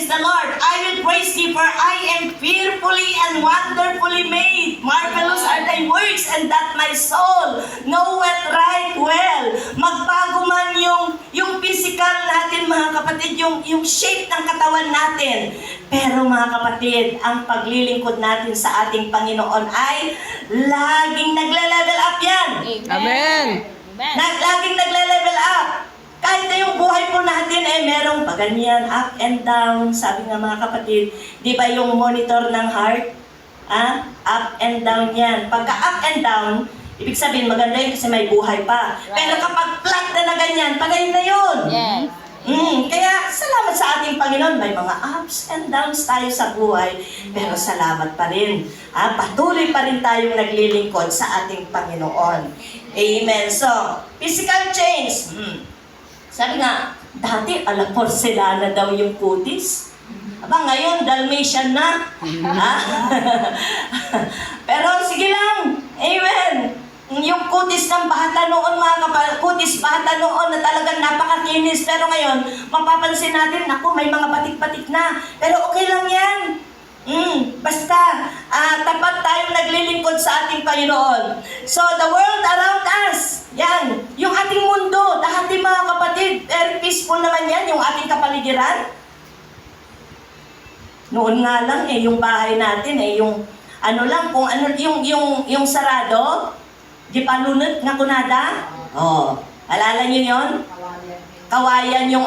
Praise the Lord. I will praise thee, for I am fearfully and wonderfully made. Marvelous are thy works, and that my soul knoweth right well. Magbago man yung physical natin, mga kapatid, yung shape ng katawan natin. Pero mga kapatid, ang paglilingkod natin sa ating Panginoon ay laging nagle-level up yan. Amen. Laging nagle-level up. Kahit na yung buhay po natin ay merong paganyan, up and down. Sabi nga mga kapatid, di ba yung monitor ng heart? Up and down yan. Pagka up and down, ibig sabihin maganda yun kasi may buhay pa. Pero kapag flat na ganyan, pagayin na yun. Yes. Kaya salamat sa ating Panginoon. May mga ups and downs tayo sa buhay. Pero salamat pa rin. Patuloy pa rin tayong naglilingkod sa ating Panginoon. Amen. So, physical change. Sabi nga, dati porcelana daw yung kutis. Aba, ngayon, Dalmatian na. Pero sige lang. Amen. Yung kutis ng bata noon, kutis bata noon na talagang napakakinis. Pero ngayon, mapapansin natin, naku, may mga batik-batik na. Pero okay lang yan. Basta, tapat tayong naglilingkod sa ating Panginoon. So, the world around us, yan, yung ating mundo, dahati mga kapatid, very peaceful naman yan, yung ating kapaligiran. Noon nga lang, yung bahay natin, yung, kung ano, yung sarado, di pa lunod nga kunada? Alala nyo yun? Kawayan yung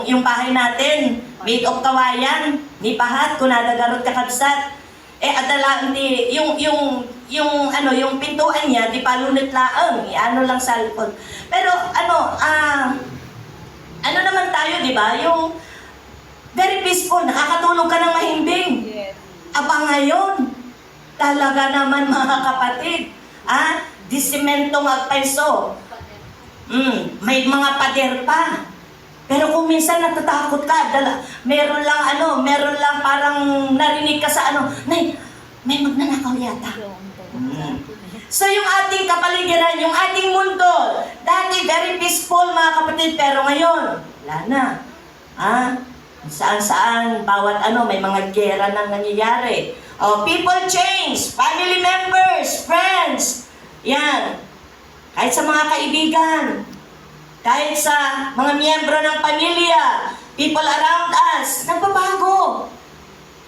yung bahay natin. Made of kawayan. Ni pahat, kunada garot kakabsat. Adala, hindi, yung pintuan niya, di pa lunod laang. Lang sa likod. Pero, naman tayo, di ba? Yung very peaceful, nakakatulog ka ng mahimbing. Aba ngayon, talaga naman mga kapatid, di sementong agpaiso. May mga pader pa. Pero kung minsan natatakot ka, meron lang parang narinig ka sa Nay, may magnanakaw yata. So yung ating kapaligiran, yung ating mundo, dati very peaceful mga kapatid, pero ngayon, wala na. Saan-saan, bawat may mga gera nang nangyayari. People change, family members, friends, yan. Kahit sa mga kaibigan, kahit sa mga miyembro ng pamilya, people around us, nagbabago.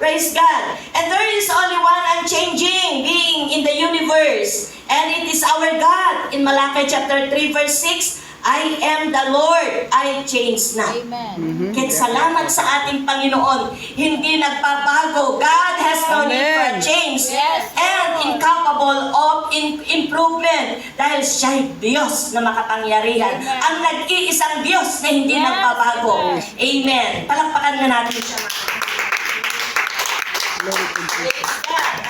Praise God. And there is only one unchanging being in the universe, and it is our God. In Malachi chapter 3 verse 6, I am the Lord, I change not. Amen. Kaya salamat sa ating Panginoon, hindi nagbabago. God has no need for a change and incapable of improvement dahil siya'y Diyos na makapangyarihan. Ang nag-iisang Diyos na hindi nagbabago. Amen. Palakpakan na natin siya.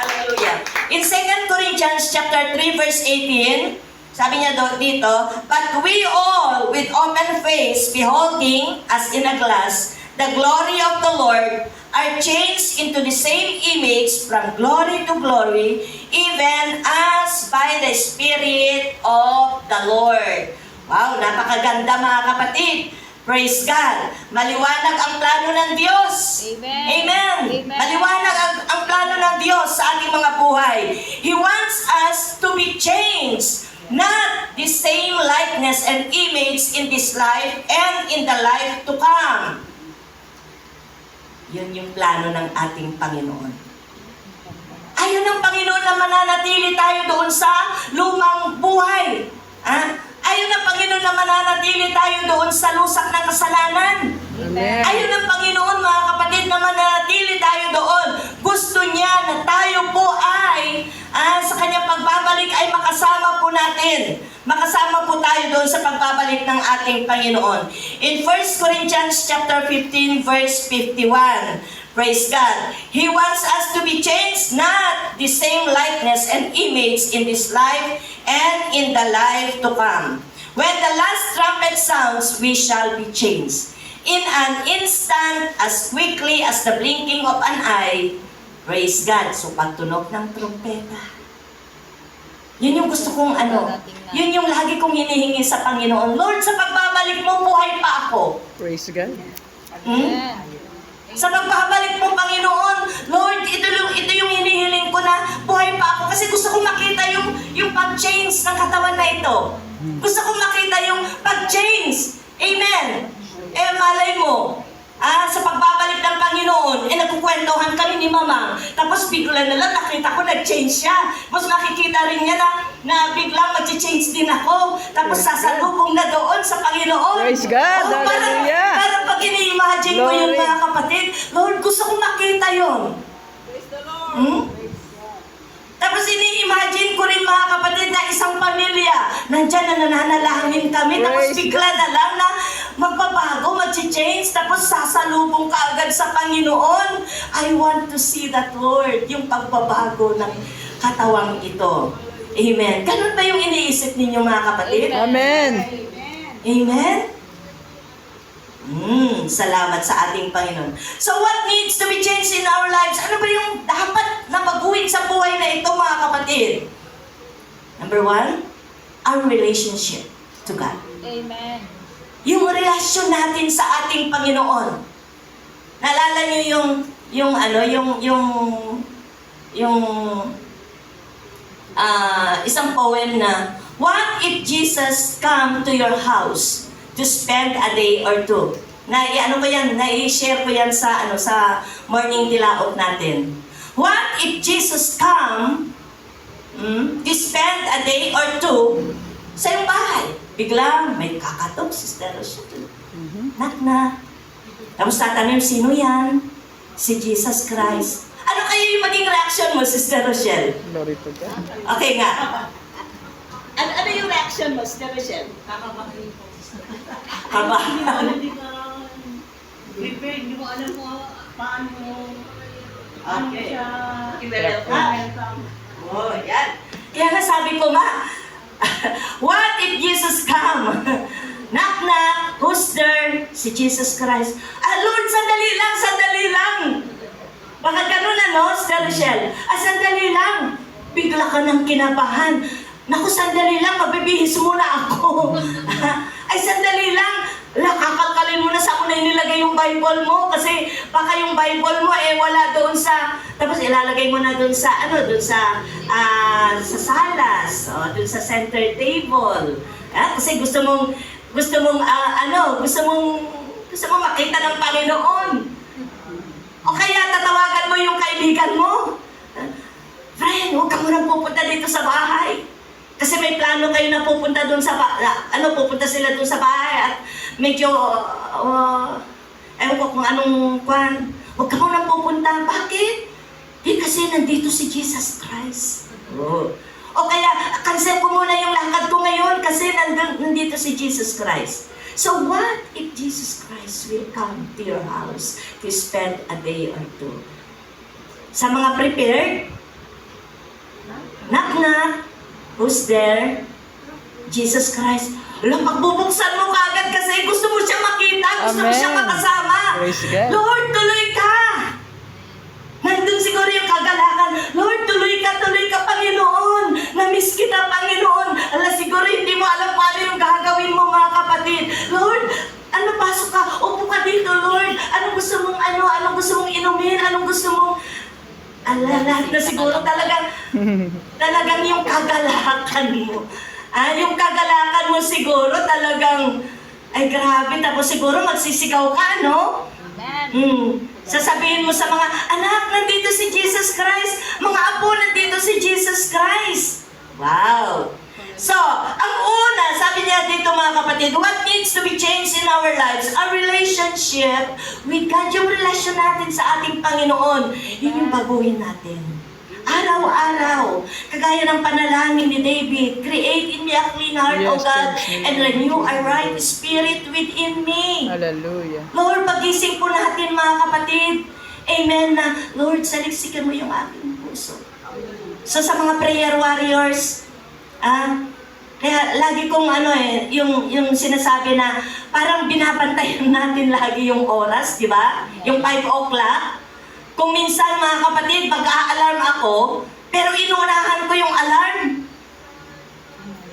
Hallelujah. In 2 Corinthians chapter 3 verse 18, sabi niya dito, but we all with open face, beholding as in a glass, the glory of the Lord, are changed into the same image from glory to glory, even as by the Spirit of the Lord. Wow, napakaganda mga kapatid. Praise God. Maliwanag ang plano ng Diyos. Amen. Amen. Amen. Maliwanag ang plano ng Diyos sa ating mga buhay. He wants us to be changed. Not the same likeness and image in this life and in the life to come. Yun yung plano ng ating Panginoon. Ayaw ng Panginoon na mananatili tayo doon sa lumang buhay. Ayaw ng Panginoon na mananatili tayo doon sa lusak ng kasalanan. Amen. Ayaw ng Panginoon, mga kapatid, na mananatili tayo doon. Gusto niya na tayo po ay sa kanyang pagbabalik ay makasama po natin. Makasama po tayo doon sa pagbabalik ng ating Panginoon. In 1 Corinthians chapter 15 verse 51, praise God. He wants us to be changed, not the same likeness and image in this life and in the life to come. When the last trumpet sounds, we shall be changed. In an instant, as quickly as the blinking of an eye, praise God. So pagtunog ng trumpeta, yun yung gusto kong yun yung lagi kong hinihingi sa Panginoon. Lord, sa pagbabalik mo, buhay pa ako. Praise God. Hmm? Sa pagbabalik mo, Panginoon, Lord, ito yung hinihiling ko na buhay pa ako kasi gusto kong makita yung pag-change ng katawan na ito. Gusto kong makita yung pag-change. Amen. Malay mo, sa pagbabalik ng Panginoon, nagkukwentuhan kami ni Mama. Tapos bigla na lang nakita ko nag-change siya. Tapos nakikita rin niya na biglang mag-change din ako. Tapos sasalubong na doon sa Panginoon. Praise God! Hallelujah! Parang pag ini-imagine ko yun, mga kapatid, Lord, gusto kong makita yun. Praise the Lord. Hmm? Tapos ini-imagine ko rin, mga kapatid, na isang pamilya, nandyan na nananalangin kami, tapos Praise bigla na lang na magbabago, mag-change, tapos sasalubong ka agad sa Panginoon. I want to see that, Lord, yung pagbabago ng katawang ito. Amen. Ganun ba yung iniisip ninyo, mga kapatid? Amen. Amen? Salamat sa ating Panginoon. So what needs to be changed in our lives? Ano ba yung dapat na baguhin sa buhay na ito, mga kapatid? Number 1, our relationship to God. Amen. Yung relasyon natin sa ating Panginoon. Naalala niyo isang poem na, what if Jesus come to your house to spend a day or two? Na-share ko yan sa morning tilaot natin. What if Jesus come to spend a day or two sa iyong bahay? Biglang may kakatok, Sister Rochelle. Knock. Tapos tatanong, sino yan? Si Jesus Christ. Ano kayo yung maging reaction mo, Sister Rochelle? Glory to God. Okay nga. Ano yung reaction mo, Sister Rochelle? Kakabahin po. Kaba. Hindi ka prepare. Hindi mo alam kung paano Okay. siya I-welcome. Oh, yan. Kaya nga sabi ko nga, what if Jesus come? Knock, knock. Who's there? Si Jesus Christ. Lord, sandali lang. Baka ganun Sister Rochelle. Sandali lang. Bigla ka ng kinabahan. Naku, sandali lang. Mabibihis muna ako. Ay, sandali lang. Kakalkalin mo na sa una inilagay yung Bible mo kasi baka yung Bible mo wala doon sa, tapos ilalagay mo na doon sa sa salas, doon sa center table. Kasi gusto mong makita ng Panginoon. O kaya tatawagan mo yung kaibigan mo. Friend, huwag ka munang pupunta dito sa bahay. Kasi may plano kayo na pupunta doon sa pupunta sila doon sa bahay at medyo ewan ko kung anong kwan. Huwag ka munang pupunta. Bakit? Kasi nandito si Jesus Christ. O kaya, cancel ko muna yung lakad ko ngayon kasi nandito si Jesus Christ. So what if Jesus Christ will come to your house to spend a day or two? Sa mga prepared, knock. Who's there? Jesus Christ. Pagbubuksan mo kagad kasi gusto mo siyang makita, gusto mo Amen. siyang makasama. Praise God. Lord, tuloy ka! Nandun siguro yung kagalakan. Lord, tuloy ka, Panginoon. Na-miss kita, Panginoon. Siguro hindi mo alam paano yung gagawin mo, mga kapatid. Lord, pasok ka, upo ka dito, Lord. Anong gusto mong inumin? Anong gusto mong... lahat na siguro talagang yung kagalakan mo. Yung kagalakan mo siguro talagang, ay grabe, tapos siguro magsisigaw ka, no? Amen. Sasabihin mo sa mga, anak, nandito si Jesus Christ. Mga apo, nandito si Jesus Christ. Wow! So, ang una, sabi niya dito, mga kapatid, what needs to be changed in our lives? Our relationship with God, yung relasyon natin sa ating Panginoon, yun yung baguhin natin. Araw-araw, kagaya ng panalangin ni David, create in me a clean heart, O Yes, God, thank you. and renew a right spirit within me. Hallelujah. Lord, pagising po natin, mga kapatid, amen na, Lord, saliksikan mo yung aking puso. So, sa mga prayer warriors, kaya lagi kong yung sinasabi na parang binabantayan natin lagi yung oras, di ba? Yung 5 o'clock. Kung minsan, mga kapatid, mag-a-alarm ako, pero inuunahan ko yung alarm.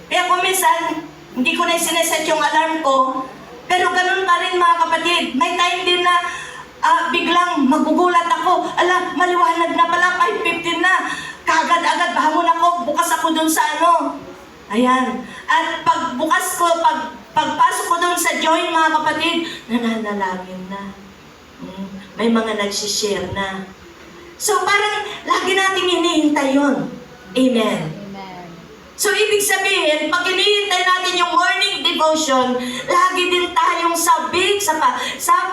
Kaya kung minsan, hindi ko na sineset yung alarm ko, Pero ganun pa rin mga kapatid. May time din na biglang magugulat ako. Ala, maliwanag na pala, 5:15 na. Kaagad-agad, bahamon ako, bukas ako dun sa ano. Ayan. At pagbukas ko, pagpasok ko dun sa join mga kapatid, nananalangin na. May mga nagsishare na. So parang lagi nating hinihintay yun. Amen. So, ibig sabihin, pag hinihintay natin yung morning devotion, lagi din tayong sabik sa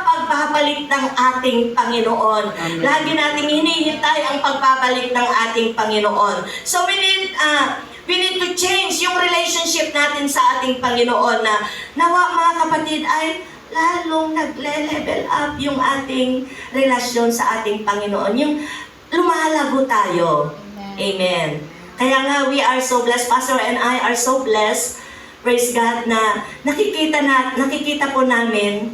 pagbabalik ng ating Panginoon. Amen. Lagi nating hinihintay ang pagbabalik ng ating Panginoon. So, we need to change yung relationship natin sa ating Panginoon na nawa mga kapatid ay lalong nagle-level up yung ating relasyon sa ating Panginoon. Yung lumalago tayo. Amen. Kaya nga, we are so blessed. Pastor and I are so blessed. Praise God na nakikita po namin,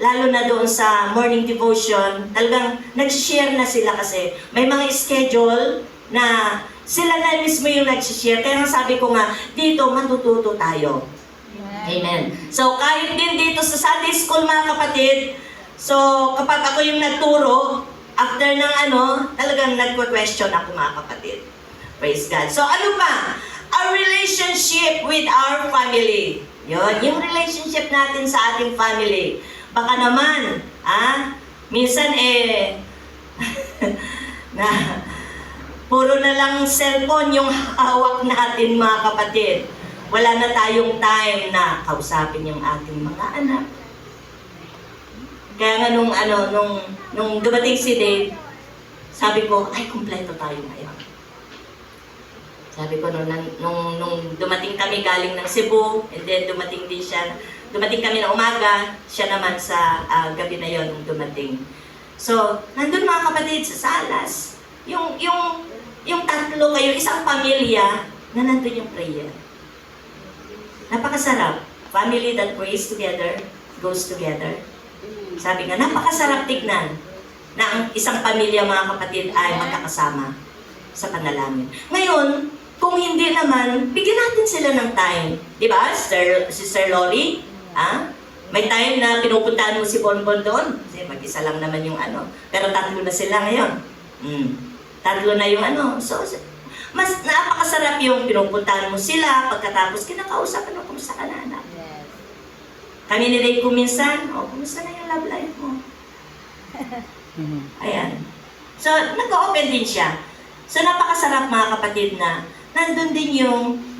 lalo na doon sa morning devotion, talagang nag-share na sila kasi may mga schedule na sila na mismo yung nag-share. Kaya sabi ko nga, dito matututo tayo. Amen. So, kahit din dito sa Sunday School mga kapatid, so kapag ako yung nagturo, after ng talagang nagque-question ako mga kapatid. Praise God. So ano pa? Our relationship with our family. Yun, yung relationship natin sa ating family. Baka naman, minsan na puro na lang cellphone yung hawak natin mga kapatid. Wala na tayong time na kausapin yung ating mga anak. Kaya nga nung dumating si Dave, sabi ko, ay, kumpleto tayo ngayon. Sabi ko, nung dumating kami galing ng Cebu, and then dumating kami na umaga, siya naman sa gabi na yon nung dumating. So, nandun mga kapatid sa salas, yung tatlo kayo, isang pamilya, na nandun yung prayer. Napakasarap. Family that prays together, goes together. Sabi nga, napakasarap tignan na ang isang pamilya mga kapatid ay magkakasama sa panalangin. Ngayon, kung hindi naman, bigyan natin sila ng time. Di ba, Sister Lori? May time na pinupuntahan mo si Bonbon doon. Kasi mag-isa lang naman yung Pero tatlo na sila ngayon. Tatlo na yung So, mas napakasarap yung pinupuntahan mo sila. Pagkatapos, kinakausapan mo, kumusta ka na, anak? Yes. Kami ni Ray kuminsan, kumusta na yung love life mo? Ayan. So, nag-open din siya. So, napakasarap mga kapatid na nandun din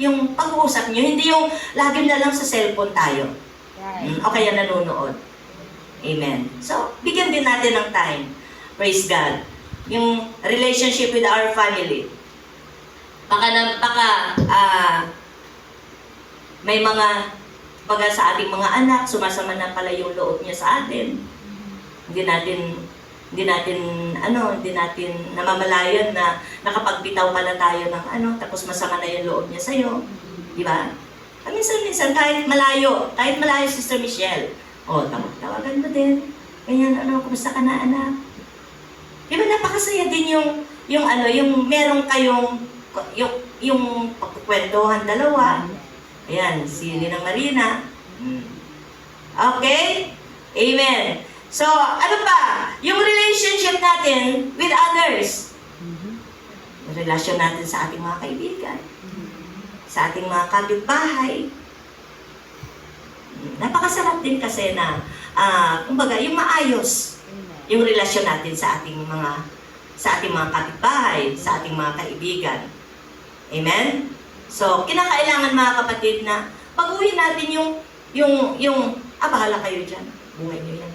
yung pag-uusap nyo. Hindi yung lagi na lang sa cellphone tayo. Right. O kaya nanonood. Amen. So, bigyan din natin ng time. Praise God. Yung relationship with our family. May mga sa ating mga anak, sumasama na pala yung loob niya sa atin. Hindi natin namamalayan na nakapagbitaw pala tayo ng tapos masama na yung loob niya sa'yo. Di ba? Minsan, kahit malayo, Sister Michelle, tawagan mo din. Ganyan, kumusta ka na, anak? Di ba, napakasaya din yung meron kayong, yung pagkukwentuhan dalawa. Ayan, si Ninang Marina. Okay? Amen. So, ano pa? Yung relationship natin with others. Yung relasyon natin sa ating mga kaibigan. Sa ating mga kapitbahay. Napakasarap din kasi na, kumbaga, yung maayos. Yung relasyon natin sa ating mga kapitbahay, sa ating mga kaibigan. Amen? So, kinakailangan mga kapatid na pag-uwi natin bahala kayo dyan. Buhay nyo yan.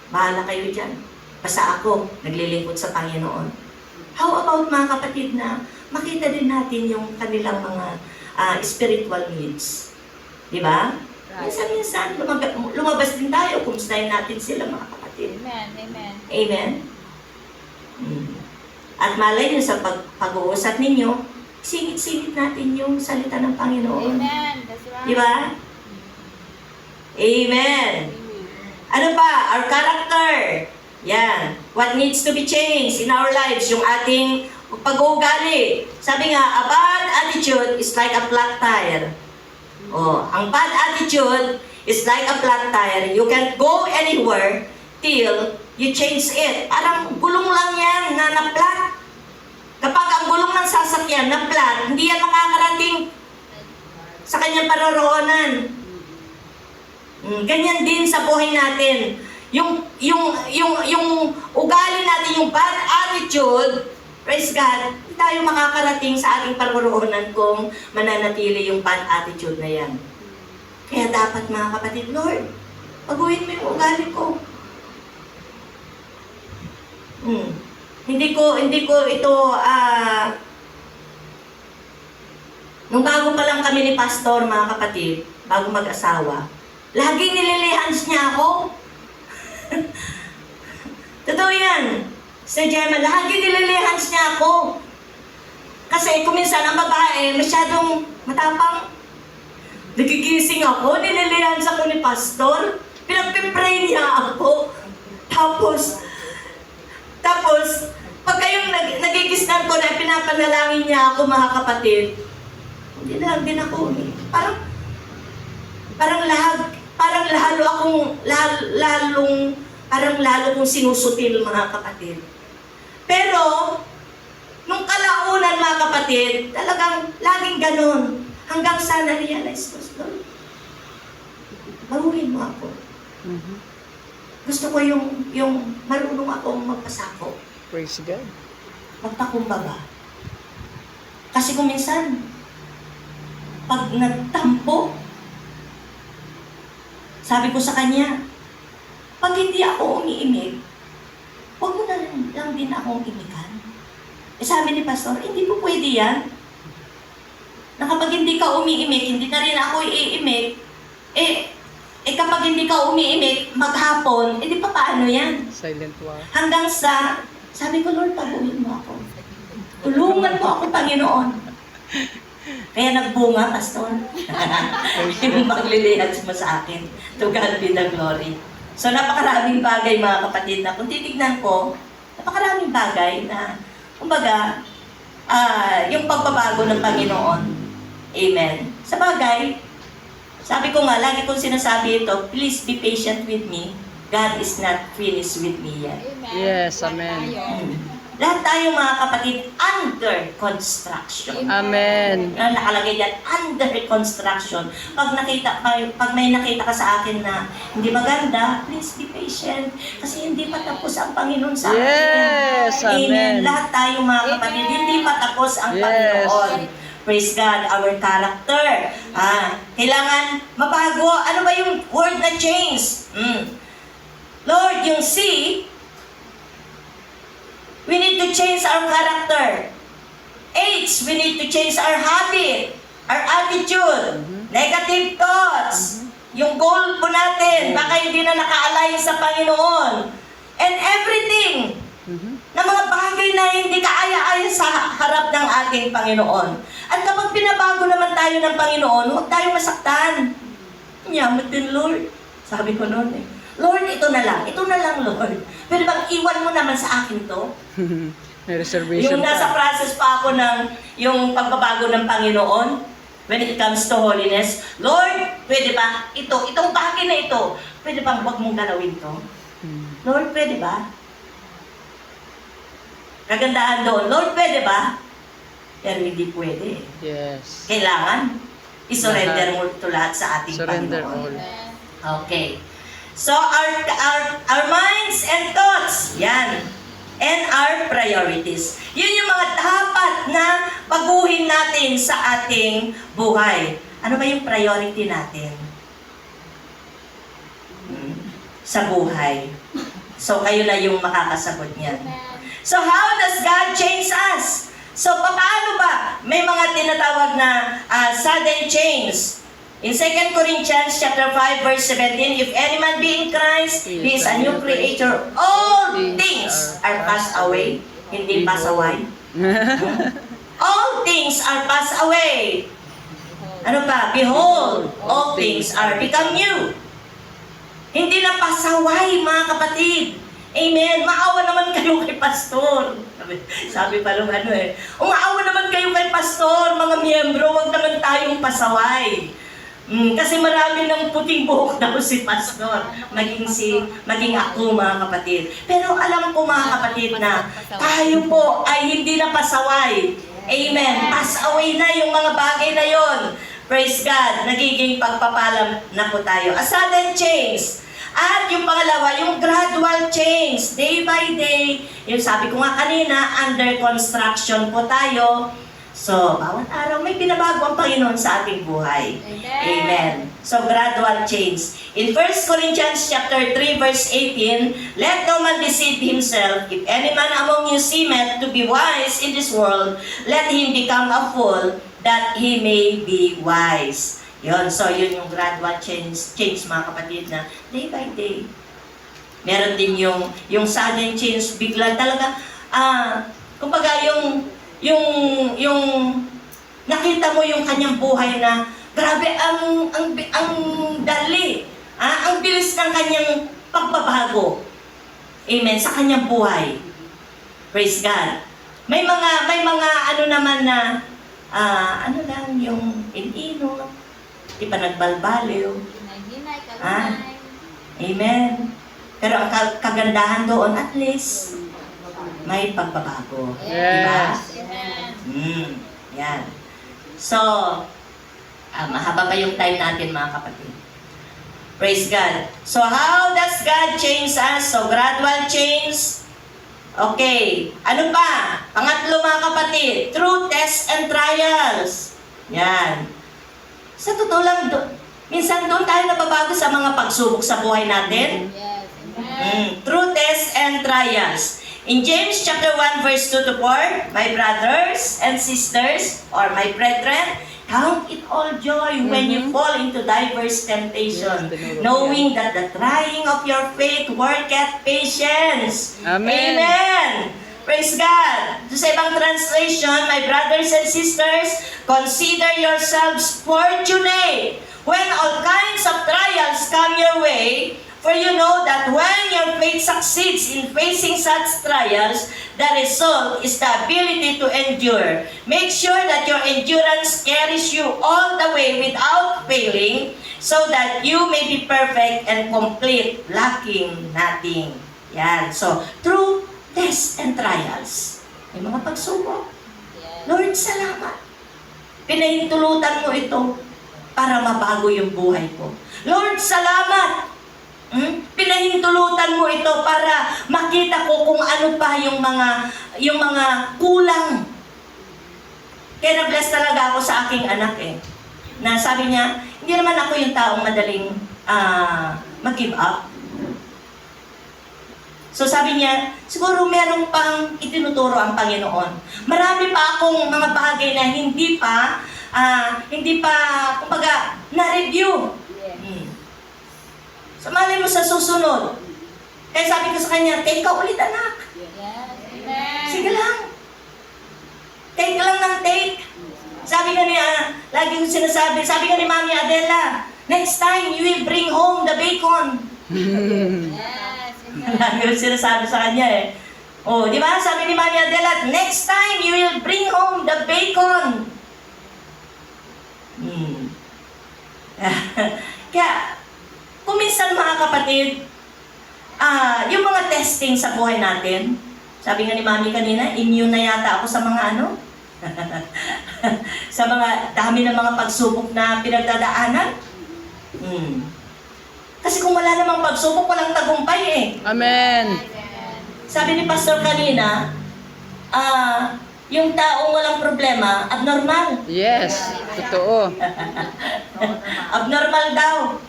Bahala kayo dyan. Basta ako, naglilingkod sa Panginoon. How about mga kapatid na makita din natin yung kanilang mga spiritual needs? Di ba? Right. Minsan, lumabas din tayo, kumustahin natin sila mga kapatid. Amen. Amen. Amen? At malay nyo sa pag-uusap ninyo, singit-singit natin yung salita ng Panginoon. Amen. That's right. Di ba? Amen. Ano pa? Our character. Yan. What needs to be changed in our lives? Yung ating pag-uugali. Sabi nga, a bad attitude is like a flat tire. Oh, ang bad attitude is like a flat tire. You can't go anywhere till you change it. Parang gulong lang yan na flat. Kapag ang gulong ng sasakyan na flat, hindi yan makakarating sa kanyang paroroonan. Ganyan din sa buhay natin. Yung ugali natin, yung bad attitude, praise God, hindi tayo makakarating sa ating paroroonan kung mananatili yung bad attitude na yan. Kaya dapat mga kapatid, Lord, baguhin mo yung ugali ko. Hindi ko ito, nung bago pa lang kami ni Pastor, mga kapatid, bago mag-asawa, laging nililihans niya ako. Totoo yan. Sa Gemma, laging nililihans niya ako. Kasi kung minsan ang babae, masyadong matapang. Nagigising ako, nililihans ako ni Pastor. Pinagpipray niya ako. Tapos, pag kayong nagigisnan ko na pinapanalangin niya ako, mga kapatid, hindi na lang din ako. Parang lalo kong sinusutil, mga kapatid. Pero, nung kalaunan, mga kapatid, talagang laging ganon. Hanggang sa na-realize ko, Lord, baguhin mo ako. Gusto ko yung marunong akong magpasako. Praise God. Magpakumbaba. Kasi kung minsan, pag nagtampo, sabi ko sa kanya, pag hindi ako umiimik, huwag mo na lang din akong imikan. Sabi ni Pastor, hindi po pwede yan. Na kapag hindi ka umiimik, hindi na rin ako iimik, kapag hindi ka umiimik, maghapon, di pa paano yan? Silent war. Hanggang sa, sabi ko, Lord, baguhin mo ako. Tulungan mo ako, Panginoon. Kaya nagbunga, Pastor. Yung maglilihats mo sa akin. To God be the glory. So, napakaraming bagay, mga kapatid, na kung titignan ko, napakaraming bagay na, kumbaga, yung pagbabago ng Panginoon. Amen. Sa bagay, sabi ko nga, lagi kong sinasabi ito, please be patient with me. God is not finished with me yet. Yes, amen. Lahat tayo, mga kapatid, under construction. Amen. Nakalagay yan, under construction. Pag may nakita ka sa akin na hindi maganda, please be patient. Kasi hindi pa tapos ang Panginoon sa akin. Yes, amen. Lahat tayo, mga kapatid, hindi pa tapos ang Panginoon. Praise God, our character. Kailangan mabago. Ano ba yung word na change? Lord, yung C, we need to change our character. H, we need to change our habit, our attitude, negative thoughts, yung goal po natin, baka hindi na naka-align sa Panginoon. And everything, na mga bagay na hindi kaaya-aya sa harap ng ating Panginoon. At kapag pinabago naman tayo ng Panginoon, huwag tayong masaktan. Nyamot din, Lord. Sabi ko noon Lord, ito na lang, Lord. Pero bang iwan mo naman sa akin to? May reservation Yung nasa process pa ako ng yung pagbabago ng Panginoon, when it comes to holiness, Lord, pwede ba? Itong bagay na ito, pwede bang huwag mong galawin to? Lord, pwede ba? Kagandahan doon, Lord, pwede ba? Pero hindi pwede. Yes. Kailangan isurrender mo ito lahat sa ating Surrender Panginoon. all. Okay. So, our minds and thoughts, yan. And our priorities. Yun yung mga dapat na baguhin natin sa ating buhay. Ano ba yung priority natin? Sa buhay. So, kayo na yung makakasagot niyan. So, how does God change us? So, paano ba? May mga tinatawag na sudden change. In 2 Corinthians chapter 5, verse 17, if any man be in Christ, he is a new creator. All things are passed away. Hindi pass away. All things are passed away. Ano pa? Behold, all things are become new. Hindi na pasaway, mga kapatid. Amen. Maawa naman kayo kay Pastor. Sabi pa lang Umaawa naman kayo kay Pastor, mga miyembro, huwag naman tayong pasaway. Kasi marami ng puting buhok daw si Pastor, maging ako mga kapatid. Pero alam ko mga kapatid na tayo po ay hindi na pasaway. Amen. Pass away na yung mga bagay na yon. Praise God. Nagiging pagpapalam na po tayo. A sudden change. At yung pangalawa, yung gradual change. Day by day. Yung sabi ko nga kanina, under construction po tayo. So, bawat araw may binabago ang Panginoon sa ating buhay. Amen. So, gradual change. In 1 Corinthians chapter 3, verse 18, let no man deceive himself. If any man among you seemeth to be wise in this world, let him become a fool, that he may be wise. Yun. So, yun yung gradual change mga kapatid na day by day. Meron din yung sudden change, bigla talaga, kumbaga yung nakita mo yung kanyang buhay na grabe ang dali, ang bilis ng kanyang pagbabago. Amen, sa kanyang buhay. Praise God. May mga ano naman na ano lang yung inino, di pa nagbalbaliw. Amen. Pero ang kagandahan doon at least may pagbabago. Yes. Diba? Yan. So, mahaba pa yung time natin mga kapatid. Praise God. So, how does God change us? So, gradual change. Okay. Ano pa? Pangatlo mga kapatid, through tests and trials. Yan. Sa totoo lang, minsan doon tayo nababago sa mga pagsubok sa buhay natin. Through tests and trials. In James chapter 1 verse 2 to 4, my brothers and sisters, or my brethren, count it all joy when you fall into diverse temptation, knowing that the trying of your faith worketh patience. Amen. Amen. Praise God. Sa ibang translation, my brothers and sisters, consider yourselves fortunate when all kinds of trials come your way. For you know that when your faith succeeds in facing such trials, the result is the ability to endure. Make sure that your endurance carries you all the way without failing, so that you may be perfect and complete, lacking nothing. Yan. So, through tests and trials, may mga pagsubok. Lord, salamat. Pinahintulutan mo ito para mabago yung buhay ko. Lord, salamat. Pinahintulutan mo ito para makita ko kung ano pa yung mga kulang. Kaya na-bless talaga ako sa aking anak na sabi niya, hindi naman ako yung taong madaling mag-give up. So sabi niya, siguro meron pang itinuturo ang Panginoon. Marami pa akong mga bagay na hindi pa kumbaga, na-review. So, malay mo sa susunod. Kaya sabi ko sa kanya, take ka ulit, anak. Sige lang. Take lang ng take. Sabi nga niya, lagi ko sinasabi, sabi nga ni Mami Adela, next time you will bring home the bacon. Lagi ko sinasabi sa kanya Oh, di ba? Sabi ni Mami Adela, next time you will bring home the bacon. Kaya, kuminsan mga kapatid, yung mga testing sa buhay natin, sabi nga ni Mami kanina, immune na yata ako sa mga sa mga dami ng mga pagsubok na pinagdadaanan. Kasi kung wala namang pagsubok, walang tagumpay Amen. Sabi ni Pastor kanina, yung taong walang problema, abnormal. Yes, totoo. Abnormal daw.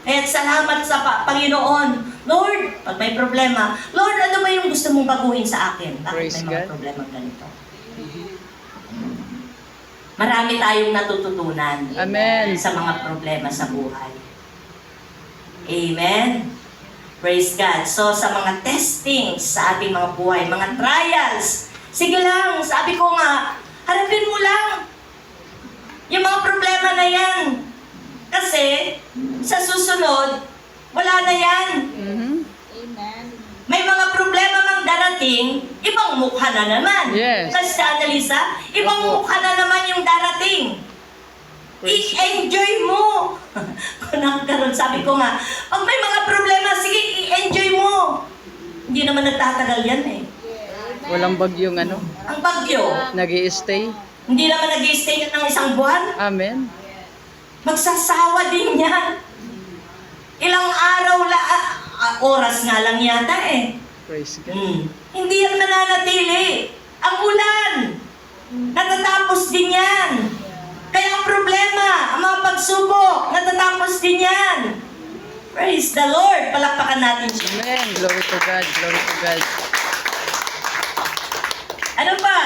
Kaya salamat sa Panginoon. Lord, pag may problema, Lord, ano ba yung gusto mong baguhin sa akin? Bakit Praise may mga God. problema ganito? Marami tayong natututunan Amen. sa mga problema sa buhay. Amen. Praise God. So, sa mga testings sa ating mga buhay, mga trials, sige lang, sabi ko nga, harapin mo lang yung mga problema na yan. Kasi, sa susunod, wala na yan. May mga problema mang darating, ibang mukha na naman. Yes. Kasi Annalisa, ibang mukha na naman yung darating. Praise I-enjoy mo. Kung nagkaroon, sabi ko nga, pag may mga problema, sige, i-enjoy mo. Hindi naman nagtatagal yan eh. Walang bagyong ano, Ang bagyo, nag-i-stay. hindi naman nag-i-stay ng isang buwan. Amen. Magsasawa din yan. Ilang araw oras nga lang yata eh. Praise God. Hindi yan mananatili. Ang ulan, natatapos din yan. Kaya ang problema, ang mga pagsubok, natatapos din yan. Praise the Lord. Palakpakan natin siya. Amen. Glory to God. Glory to God. Ano pa?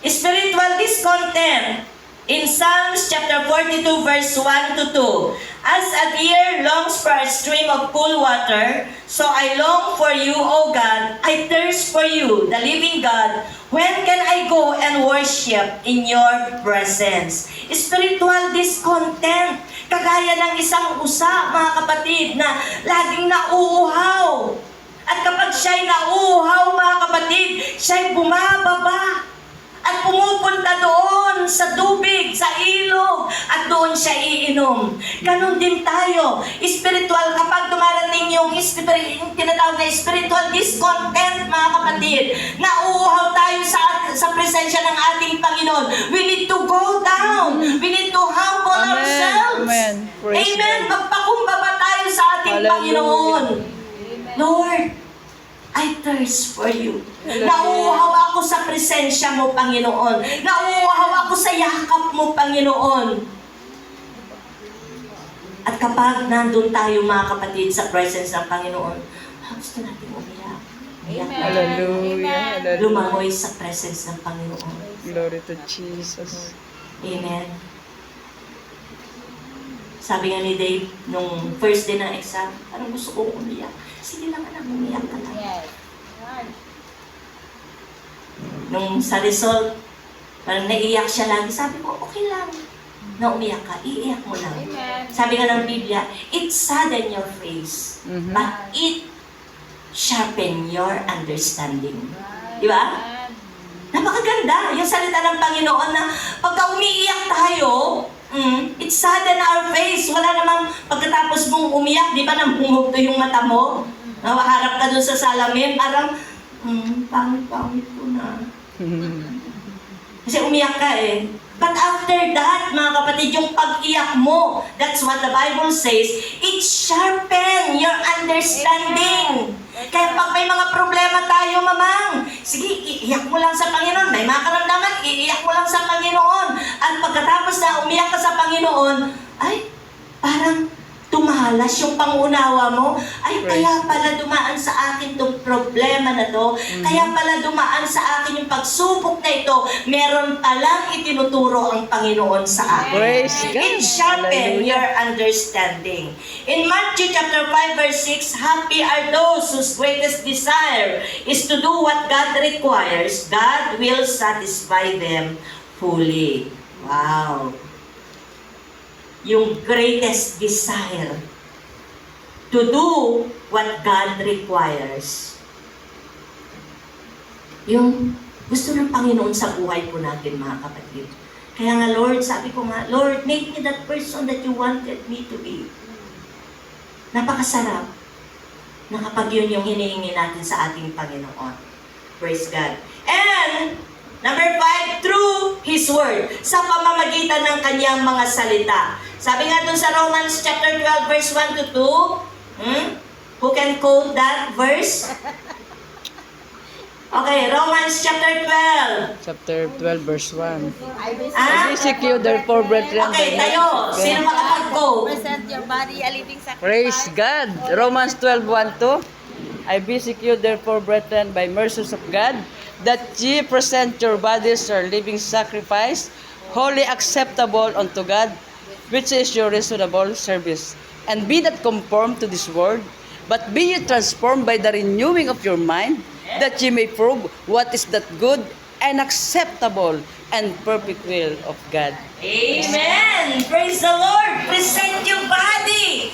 Spiritual discontent. In Psalms chapter 42 verse 1 to 2. As a deer longs for a stream of cool water, so I long for you, O God. I thirst for you, the living God. When can I go and worship in your presence? Spiritual discontent. Kagaya ng isang usa, mga kapatid, na laging nauuhaw. At kapag siya'y nauuhaw, mga kapatid, siya'y bumababa. At pumupunta doon sa tubig, sa ilog, at doon siya iinom. Ganon din tayo. Spiritual, kapag dumarating yung tinatawag na spiritual discontent, mga kapatid, nauuhaw tayo sa presensya ng ating Panginoon. We need to go down. We need to humble Amen. ourselves. Amen. Praise Amen. God. Magpakumbaba tayo sa ating Hallelujah. Panginoon. Lord, I thirst for you. Hallelujah. Nauuhaw ako sa presensya mo, Panginoon. Nauuhaw ako sa yakap mo, Panginoon. At kapag nandun tayo, mga kapatid, sa presence ng Panginoon, gusto natin umiyak. Umiyak na. Hallelujah. Hallelujah. Lumangoy sa presence ng Panginoon. Glory to Jesus. Amen. Sabi nga ni Dave, nung first day ng exam, parang gusto kong umiyak. Sige lang anak, umiyak ka lang. Nung sa result, parang naiyak siya lagi. Sabi ko, okay lang na umiyak ka, iiyak mo lang. Sabi nga ng Biblia, it sadden your face, Mhm. but it sharpen your understanding. Di ba? Napakaganda yung salita ng Panginoon na pagka umiiyak tayo, it sadden our face. Wala namang pagkatapos mong umiyak, di ba namumugto yung mata mo? Nawaharap ka dun sa salamin, parang, pangit-pangit ko na. Kasi umiyak ka eh. But after that, mga kapatid, yung pag-iyak mo, that's what the Bible says, it sharpen your understanding. Kaya pag may mga problema tayo, mamang, sige, iiyak mo lang sa Panginoon. May mga karamdaman, iiyak mo lang sa Panginoon. At pagkatapos na umiyak ka sa Panginoon, ay, parang tumalas yung pangunawa mo. Ay, kaya pala dumaan sa akin tong problema na to. Kaya pala dumaan sa akin yung pagsubok na ito. Meron palang itinuturo ang Panginoon sa akin. Praise God. It sharpen Hallelujah. your understanding. In Matthew chapter 5 verse 6, happy are those whose greatest desire is to do what God requires. God will satisfy them fully. Wow. Yung greatest desire to do what God requires. Yung gusto ng Panginoon sa buhay po natin, mga kapatid. Kaya nga, Lord, sabi ko nga, Lord, make me that person that you wanted me to be. Napakasarap na kapag yun yung hinihingi natin sa ating Panginoon. Praise God. And, number 5, through His Word. Sa pamamagitan ng Kanyang mga salita. Sabi nga dun sa Romans chapter 12, verse 1 to 2. Who can quote that verse? Okay, Romans chapter 12. Chapter 12, verse 1. Ah? I beseech you, therefore, brethren, Okay, by tayo. mercy of Sino God. makapag-quote? Present your body a living sacrifice. Praise God. Romans 12, 1 to. I beseech you, therefore, brethren, by mercies of God, that ye present your bodies a living sacrifice, wholly acceptable unto God, which is your reasonable service. And be not conformed to this world, but be ye transformed by the renewing of your mind, that ye may prove what is that good and acceptable and perfect will of God. Amen! Praise the Lord! Present your body!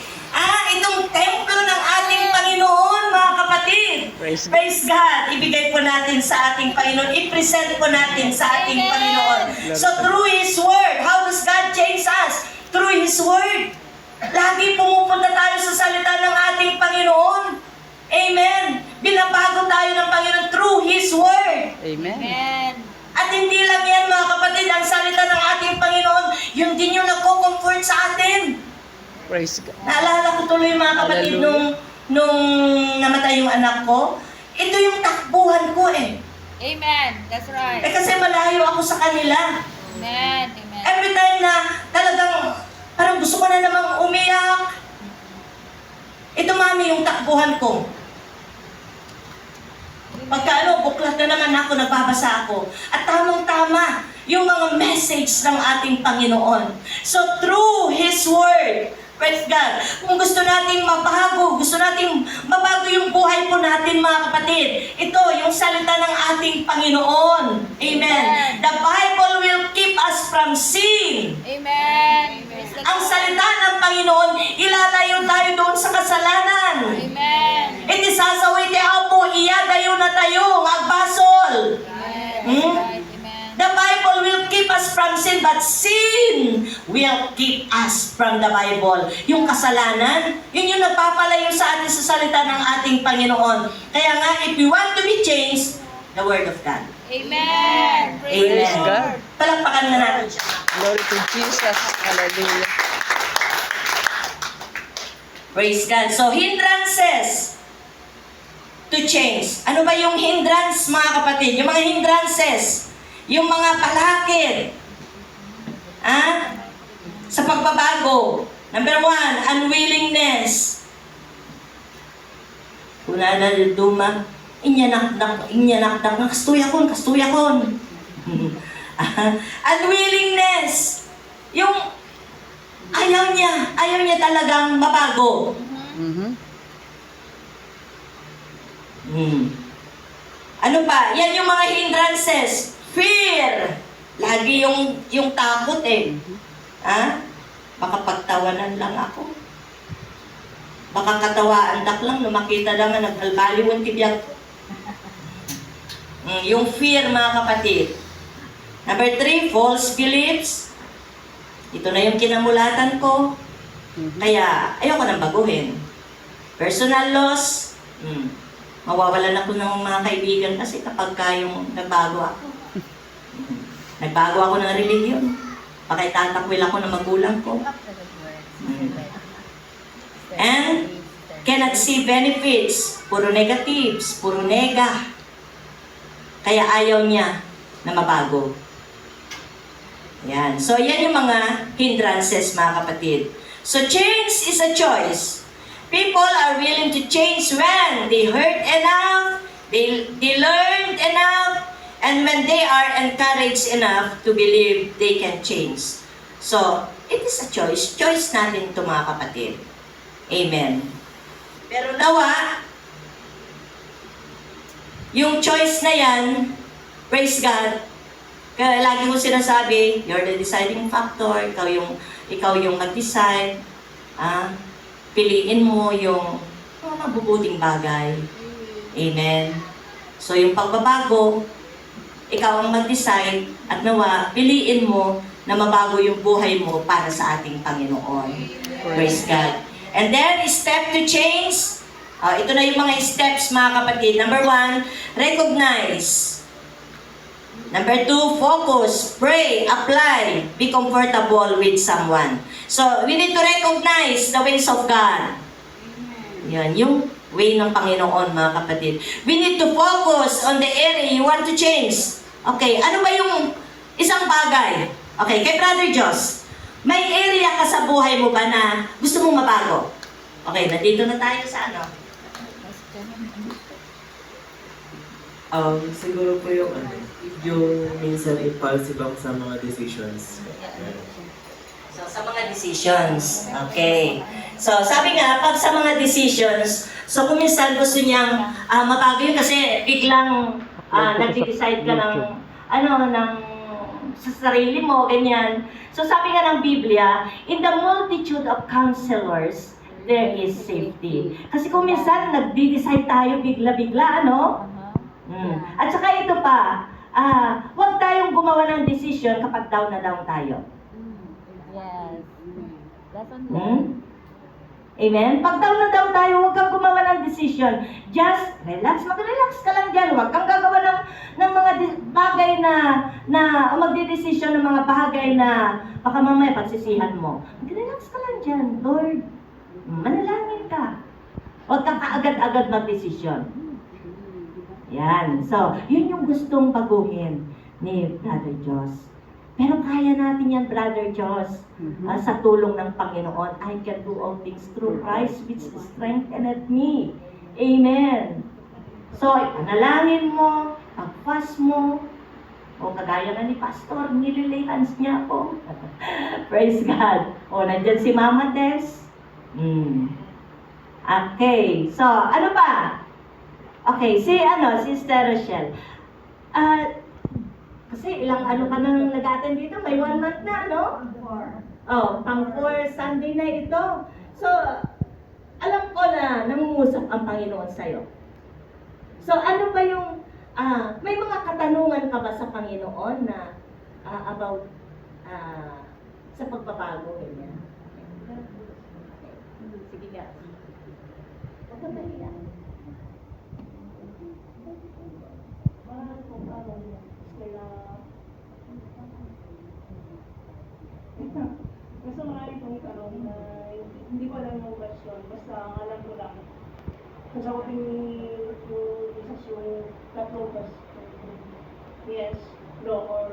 Itong templo ng ating Panginoon, mga kapatid. Praise Praise God. Praise God! Ibigay po natin sa ating Panginoon. I-present po natin sa ating Amen. Panginoon. So through His Word, how does God change us? Through His Word. Lagi pumupunta tayo sa salita ng ating Panginoon. Amen. Binabago tayo ng Panginoon through His Word. Amen. Amen. At hindi lang yan mga kapatid, ang salita ng ating Panginoon, yun din yung nagko-comfort sa atin. Praise God. Naalala ko tuloy mga kapatid Hallelujah. nung namatay yung anak ko, ito yung takbuhan ko eh. Amen. That's right. Kasi malayo ako sa kanila. Amen. Amen. Every time na talagang parang gusto ko na namang umiyak. Ito mami yung takbuhan ko. Pagka buklat na naman ako, nagbabasa ako. At tamang-tama, yung mga message ng ating Panginoon. So through His Word, praise God, kung gusto nating mabago yung buhay po natin mga kapatid, ito yung salita ng ating Panginoon. Amen. The Bible will keep us from sin. Amen. Praise the Ang Lord. salita ng Panginoon, ilalayo tayo doon sa kasalanan. Amen. Iti sasaway ti Apo, iyadayo na tayo, agbasol. Amen. Hmm? That's right. Amen. The Bible will keep us from sin, but sin will keep us from the Bible. Yung kasalanan, yun yung nagpapalayo sa atin sa salita ng ating Panginoon. Kaya nga, if you want to be changed, the Word of God. Amen. Praise the Praise God. Lord. Palakpakan na natin siya. Glory to Jesus. Hallelujah. Praise God. So, hindrances to change. Ano ba yung hindrance, mga kapatid? Yung mga hindrances, yung mga palakid, sa pagbabago. Number 1, unwillingness. Kuna na duma, inyanakdak, kastuyakon. Unwillingness. Yung ayaw niya talagang mabago. Mhm. Ano pa? Yan yung mga hindrances. Fear. Lagi yung takot eh. Baka pagtawanan lang ako. Baka katawaan dak lang, no makita lang na nagbalbaliwan tibiyag. Yung fear, mga kapatid. Number 3, false beliefs. Ito na yung kinamulatan ko. Kaya, ayoko nang baguhin. Personal loss. Mawawalan ako ng mga kaibigan kasi kapag yung nagbago ako. Nagbago ako ng religion. Baka itatakwil ako ng magulang ko. And cannot see benefits. Puro negatives, puro nega. Kaya ayaw niya na mabago. Yan. So, yan yung mga hindrances, mga kapatid. So, change is a choice. People are willing to change when they heard enough, they learned enough, and when they are encouraged enough to believe they can change. So, it is a choice. Choice natin ito, mga kapatid. Amen. Pero nawa, yung choice na yan, praise God, kaya lagi ko sinasabi, you're the deciding factor, ikaw yung mag-decide, piliin mo yung mabubuting bagay. Amen. So yung pagbabago, ikaw ang mag-decide at nawa, piliin mo na mabago yung buhay mo para sa ating Panginoon. Praise God. And then, step to change. Ito na yung mga steps, mga kapatid. Number 1, recognize. Number 2, focus, pray, apply, be comfortable with someone. So, we need to recognize the ways of God. Yan, yung way ng Panginoon, mga kapatid. We need to focus on the area you want to change. Okay, ano ba yung isang bagay? Okay, kay Brother Joss, may area ka sa buhay mo ba na gusto mong mabago? Okay, nandito na tayo sa ano? Siguro po yung minsan impulsive ako sa mga decisions. So, sa mga decisions. Okay. So, sabi nga, pag sa mga decisions, so kung minsan gusto niyang mabago yun kasi biglang nag-decide ka ng, sa sarili mo, ganyan. So, sabi nga ng Biblia, in the multitude of counselors, there is safety. Kasi kung minsan, nagdi-decide tayo bigla-bigla, ano? At saka ito pa, huwag tayong gumawa ng decision kapag down na down tayo. Yes. That's on Amen? Pag down na down tayo, huwag kang gumawa ng decision. Just relax, mag-relax ka lang dyan. Huwag kang gagawa ng mga bagay o magdidesisyon ng mga bagay na baka mamaya pagsisihan mo. Mag-relax ka lang dyan, Lord. Manalangin ka. Huwag kang kaagad-agad mag-desisyon. Yan. So, yun yung gustong baguhin ni Brother Jos. Pero kaya natin yan, Brother Jos. Sa tulong ng Panginoon, I can do all things through Christ which strengtheneth me. Amen. So, panalangin mo, pag-fast mo, o kagaya na ni Pastor, nililay hands niya ako. Praise God. O, nandyan si Mama Tess. Okay. So, ano ba? Okay, Sister Rochelle. Kasi ilang ano ka nang nag-attend dito? May 1 month na, no? Pang 4 Sunday na ito. So, alam ko na nangungusap ang Panginoon sa'yo. So, ano ba yung, may mga katanungan ka ba sa Panginoon na about sa pagbabago, ganyan? Sige nga. Huwag ka mahiya. Gusto marami pong tanong na hindi ko alam yung question. Basta ang alam ko lang. Kasagutin yung isas yung tatlong question. Yes, no, or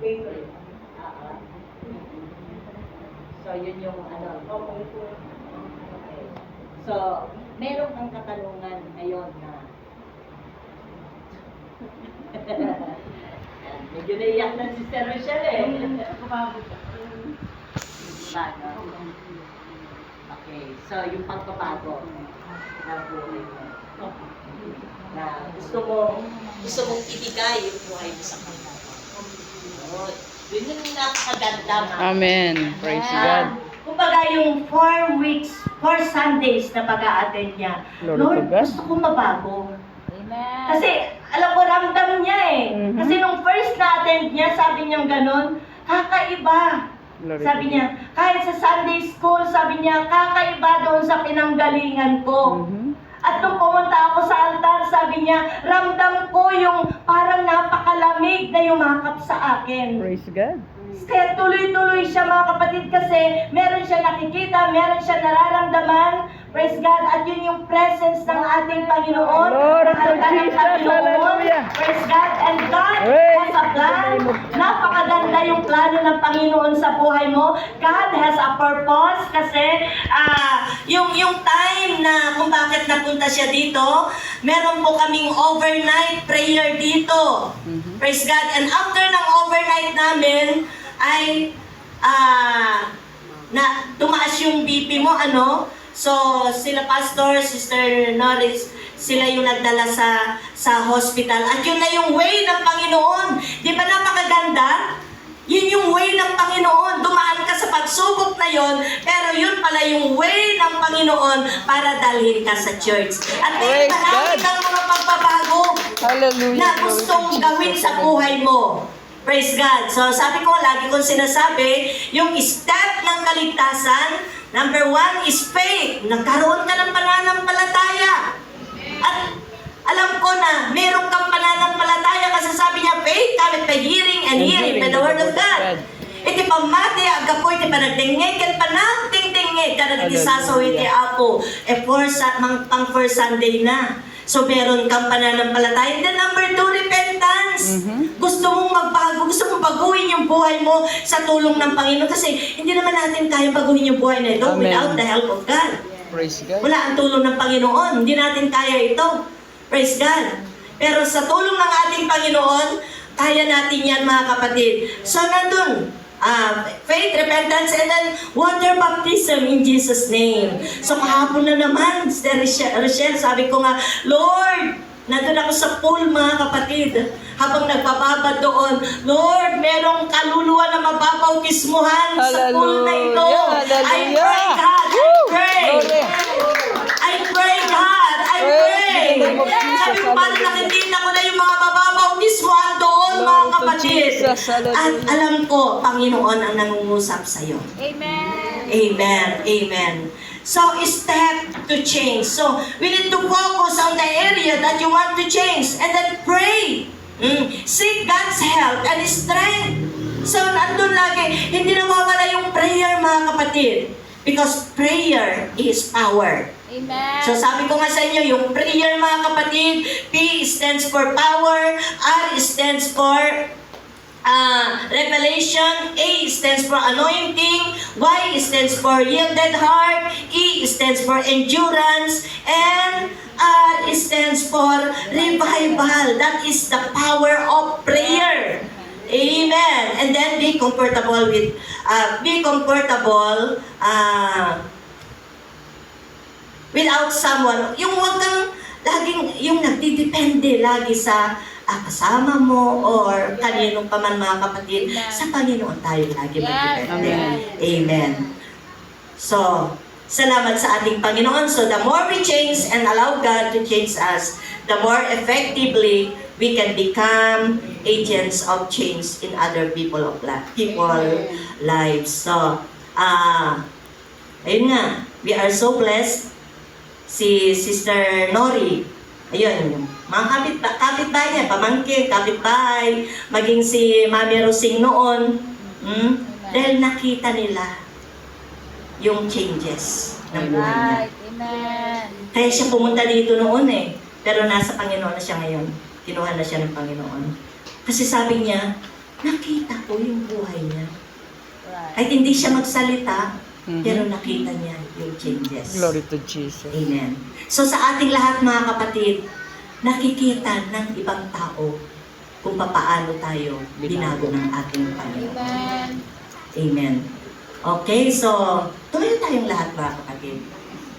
later. So, yun yung ano. Okay. Okay. So, meron kang katanungan ngayon na medyo naiyak na si Sister Rochelle Kapagod. Okay, so yung pagbabago ng buhay mo. Na gusto mong ibigay yung buhay mo sa Panginoon. Yun yung nakakaganda. Amen. Praise God. Kumbaga yung 4 weeks, 4 Sundays na pag-a-attend niya. Glory Lord, to God. gusto kong mabago. Amen. Kasi, alam ko, ramdam niya eh. Mhm. Kasi nung first na-attend niya, sabi niya ganon, kakaiba. Glory to Sabi niya, kahit sa Sunday school, sabi niya, kakaiba doon sa pinanggalingan ko. Mhm. At nung pumunta ako sa altar, sabi niya, ramdam ko yung parang napakalamig na yumakap sa akin. Praise God. Kaya tuloy-tuloy siya mga kapatid kasi meron siya nakikita, meron siya nararamdaman. Praise God. At yun yung presence ng ating Panginoon. Glory Ng to altar ng Jesus. Panginoon. Hallelujah. Praise God. And God Praise has a plan. Napakaganda yung plano ng Panginoon sa buhay mo. God has a purpose kasi yung time na kung bakit napunta siya dito, meron po kaming overnight prayer dito. Praise God. And after ng overnight namin, ay na tumaas yung BP mo, ano? So, sila Pastor, Sister Norris, sila yung nagdala sa hospital. At yun na yung way ng Panginoon. Di ba napakaganda? Yun yung way ng Panginoon. Dumaan ka sa pagsubok na yon, pero yun pala yung way ng Panginoon para dalhin ka sa church. At may Praise marami God. kang mga pagbabago Hallelujah. na gustong gawin sa buhay mo. Praise God. So sabi ko, lagi kong sinasabi, yung step ng kaligtasan, number 1 is faith. Nagkaroon ka ng pananampalataya. At alam ko na, meron kang pananampalataya kasi sabi niya, faith cometh by hearing and hearing by the word of God. Iti pamati, agapo, iti panagtingin, kan panagtingtingin, kan nagtisasaw iti ako. Pang first Sunday na. So, meron kang pananampalataya. And then, number 2, repentance. Gusto mong magbago, gusto mong baguhin yung buhay mo sa tulong ng Panginoon. Kasi, hindi naman natin kaya baguhin yung buhay na ito Amen. without the help of God. Praise God. Wala ang tulong ng Panginoon. Hindi natin kaya ito. Praise God. Pero sa tulong ng ating Panginoon, kaya natin yan, mga kapatid. So, nandun, faith, repentance, and then water baptism in Jesus' name. So kahapon na naman, Rochelle, sabi ko nga, Lord, Nandun ako sa pool, mga kapatid. Habang nagbababad doon, Lord, merong kaluluwa na mababautismuhan sa pool na ito. Hallelujah, I pray, hallelujah. God. I pray. Glory. I pray, God. I pray. Praise the name of Jesus. Sabi ko, parang nakikita ko na yung mga mababautismuhan doon, mga Glory to kapatid. Jesus. Hallelujah. At alam ko, Panginoon ang nangungusap sa'yo. Amen. Amen. Amen. So, step to change. So, we need to focus on the area that you want to change and then pray. Seek God's help and strength. So, nandun lagi, hindi nawawala yung prayer, mga kapatid. Because prayer is power. Amen. So, sabi ko nga sa inyo, yung prayer, mga kapatid, P stands for power, R stands for revelation, A stands for anointing, Y stands for yielded heart, E stands for endurance, and R stands for revival. That is the power of prayer. Amen. And then be comfortable without someone. Yung wag kang laging, yung nagdidepende lagi sa kasama mo or kaninong pa man, mga kapatid. Amen. Sa Panginoon tayo lagi Yes. magdepende. Amen. Amen. So, salamat sa ating Panginoon. So, the more we change and allow God to change us, the more effectively we can become agents of change in other people lives. So, ayun nga, we are so blessed. Si Sister Nori, ayun, mga kapitbahay niya, pamangkin, kapitbahay, maging si Mami Rosing noon, dahil nakita nila yung changes ng buhay niya. Right. Amen. Kaya siya pumunta dito noon pero nasa Panginoon na siya ngayon. Kinuha na siya ng Panginoon. Kasi sabi niya, nakita ko yung buhay niya. Right. Kahit hindi siya magsalita, pero nakita niya yung changes. Glory to Jesus. Amen. So sa ating lahat, mga kapatid, nakikita ng ibang tao kung papaano tayo binago ng ating Panginoon. Amen. Amen. Okay, so tumayo tayong lahat, mga kapatid.